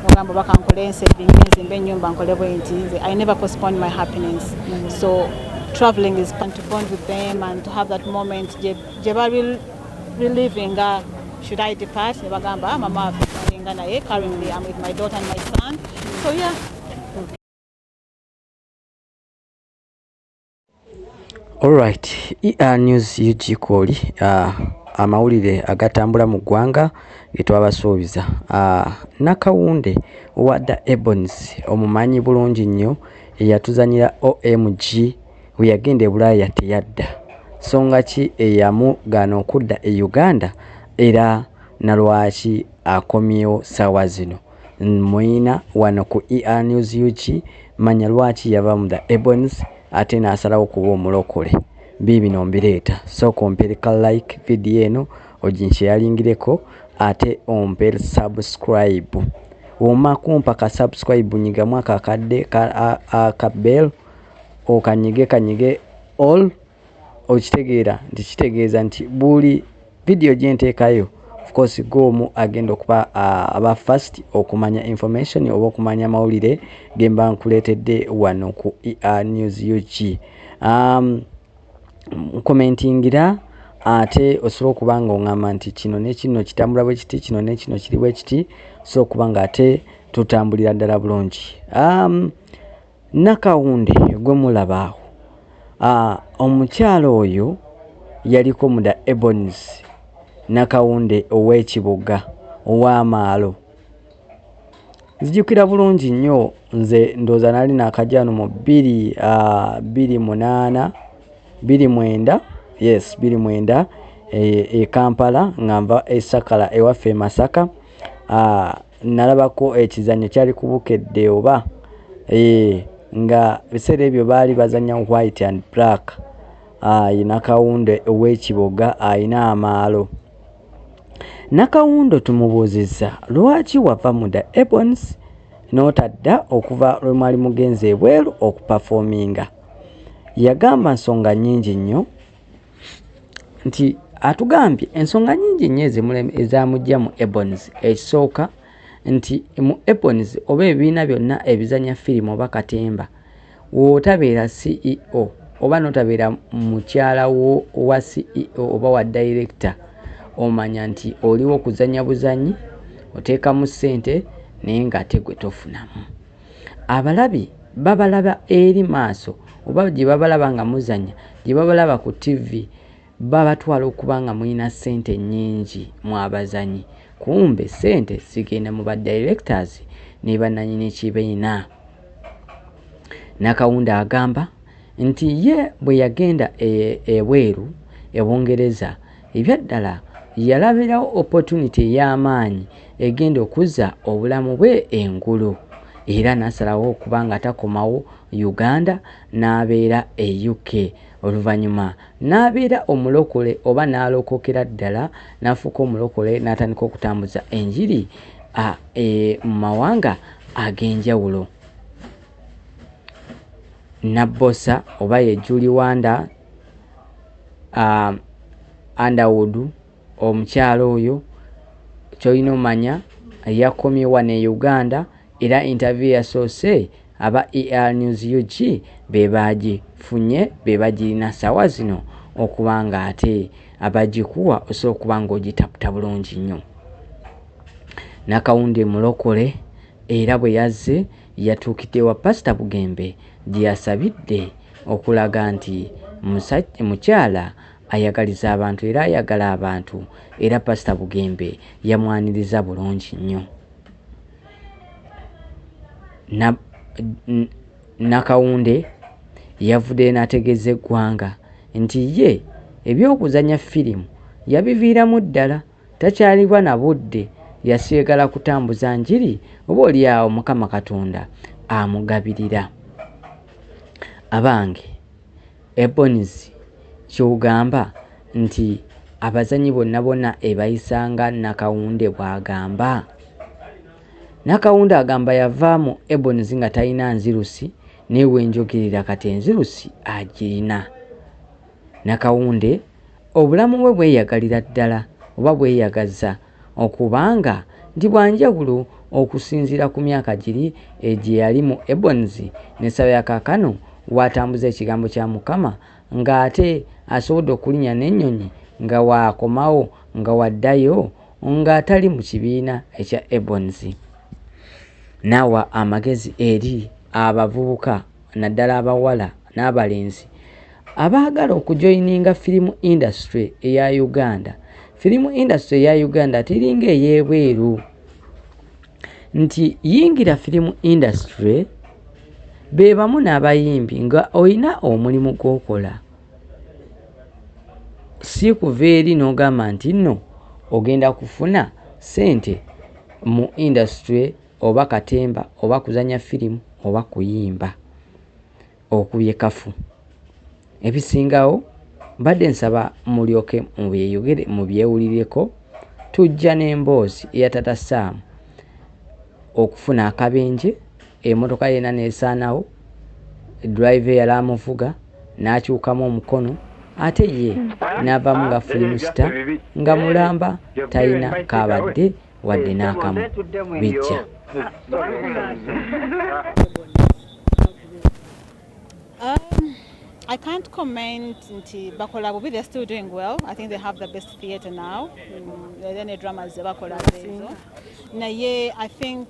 bagamba bakankole saving nzimbe nyumba nkole bwenti. I never postponed my happiness. So traveling is fun to bond with them and to have that moment. Jeba reliving. Should I depart? Bagamba mama currently I'm with my daughter and my son. So yeah. Alright, News UG Koli amawulire agatambula mu ggwanga getwabasuubiza. Nakawunde wadda Ebonies omumanyi bulungi nnyo eyatuzanyira OMG we yagenda e Bulaaya teyadda. Songa ki eyamugaana okudda e Uganda era nalwaki akomyewo ssaawa zino? Mwina wano ku News UG manya lwaki yava mu the Ebonies ate n'asalawo kuba omulokole. Bibino mbireeta. Sooka ompereka like video eno oginsharingireko ate omper subscribe. Woma kumpa ka subscribe nyigamu akakadde ka bell kanyige all okitegeera nti kitegeeza nti buli video gye nteekayo of course gomu agenda okuba aba first okumanya information oba okumanya amawulire ge mba nkuleetedde wano ku News UG. Commentingira ate osobola okuba nga oŋŋamba nti kino ne kino kitambula bwe kiti, kino ne kino kiri bwe kiti, so okuba nga ate tutambulira ddala bulungi. Nakawunde gwe mulaba awo, omukyalo oyo yaliko mu the Ebonies. Nakawunde Owekiboga ow'amaalo. Nzijukira bulungi nnyo nze ndooza nali naakajano mu 29 yes 29 e Kampala ngamba esakala ewaffe Masaka. Nalabako ekizannyo kyali kubukedde oba nga biseera ebyo baali bazanya white and black. Nakawunde Owekiboga ayina amaalo. Nakawunde tumubuuzizza lwaki wava mu the Ebonies n'otadda okuva lwe mwali mugenze ebweru okuperforminga. Yagamba nsonga nnyingi nnyo nti atugambye ensonga nnyingi nnyo ezamujja mu Ebonies. Ekisooka nti mu Ebonies oba ebibiina byonna ebizanya firimu oba katemba wootabeera CEO oba notabeera mukyala wa CEO oba wa director omanya nti oliwo okuzanya buzanyi oteekamu ssente naye ng'ate gwe tofunamu. Abalabi babalaba eri maaso oba gye babalaba nga muzanya gye babalaba ku TV babatwala okuba nga mulina ssente nnyingi mu abazanyi, kumbe ssente zigenda mu ba directors ne bannannyini kibiina. Nakawunde agamba nti ye bwe yagenda ebweru e Bungereza ebyaddala yalabirawo opportunity ey'amaanyi egenda okuzza obulamu bwe engulu era n'asalawo okuba nga takomawo Uganda n'abeera e UK. Oluvannyuma n'abeera omulokole oba n'alokokera ddala n'afuuka omulokole n'atandika okutambuza enjiri mu mawanga ag'enjawulo. Nabbosa oba ye Julie Wanda Underwood omukyalo oyo kyolina omanya yakomye wano e Uganda era interview yasoose aba News UG be bagifunye be bagirina ssaawa zino okuba nga ate abagikuwa osobola okuba ng'ogitaputa bulungi nnyo. Nakawunde mulokole era bwe yazze yatuukidde wa Pastor Bugembe gye yasabidde okulaga nti mukyala ayagaliza abantu era ayagala abantu era Pastor Bugembe yamwaniriza bulungi nnyo. Nakawunde yavudde n'ategeeza eggwanga nti ye ebyokuzanya firimu yabiviiramu ddala, takyalibwa na budde, yasigala kutambuza njiri oba oli awo Mukama Katonda amugabirira. Abange Ebonies kyogamba nti abazanyi bonna ebayisanga Nakawunde bw'agamba. Nakawunde agamba yavaamu Ebonies nga talina nzirusi naye wenjogerera kati enzirusi agirina. Nakawunde obulamu bwe bweyagalira ddala oba bweyagaza okubanga ndi bwanjawulo okusinziira ku myaka giri gye yali mu Ebonies n'ensaba ya kaakano waatambuza ekigambo kya Mukama ng'ate asobodde okulinnya n'ennyonyi nga waakomawo nga waddayo ng'atali mu kibiina ekya Ebonies. N'awa amagezi eri abavubuka naddala abawala n'abalenzi abaagala okujoyininga firimu industry eya Uganda. Firimu industry eya Uganda teringa ey'ebweru, nti yingira firimu industry be bamu n'abayimbi nga olina omulimu gw'okola, si kuva eri n'ogamba nti nno ogenda kufuna ssente mu industry oba katemba oba kuzanya firimu oba kuyimba okubye kafu. Ebisingawo mbadde nsaba mulyoke mubyeyogere mubyewulireko. Tujja n'emboozi eya Tata Sam okufuna akabenje, emmotoka yena neesaanawo, driver yali amuvuga n'akyukamu omukono, ate ye n'avaamu nga firimu star nga mulamba talina kaabadde wadde n'akamu. Bijja. I can't comment nti bakola bubi, they're still doing well. I think they have the best theatre now. Then dramas bakola zezo. Naye I think